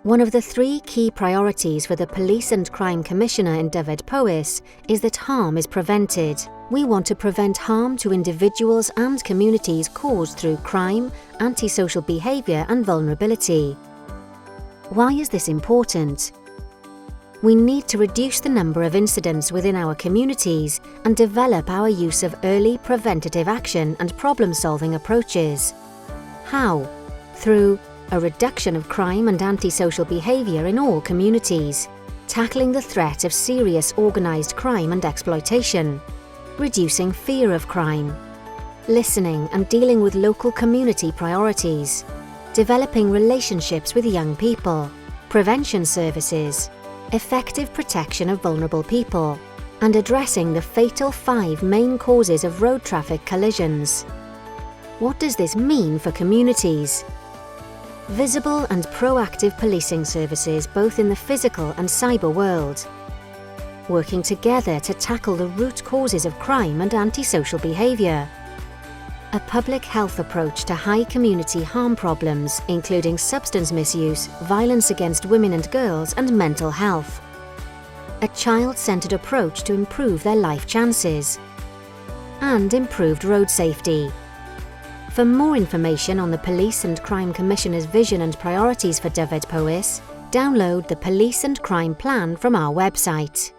One of the 3 key priorities for the Police and Crime Commissioner in Dyfed-Powys is that harm is prevented. We want to prevent harm to individuals and communities caused through crime, antisocial behaviour and vulnerability. Why is this important? We need to reduce the number of incidents within our communities and develop our use of early preventative action and problem-solving approaches. How? Through a reduction of crime and antisocial behaviour in all communities, tackling the threat of serious organised crime and exploitation, reducing fear of crime, listening and dealing with local community priorities, developing relationships with young people, prevention services, effective protection of vulnerable people, and addressing the fatal 5 main causes of road traffic collisions. What does this mean for communities? Visible and proactive policing services both in the physical and cyber world. Working together to tackle the root causes of crime and antisocial behaviour. A public health approach to high community harm problems, including substance misuse, violence against women and girls, and mental health. A child-centred approach to improve their life chances. And improved road safety. For more information on the Police and Crime Commissioner's vision and priorities for Dyfed-Powys, download the Police and Crime Plan from our website.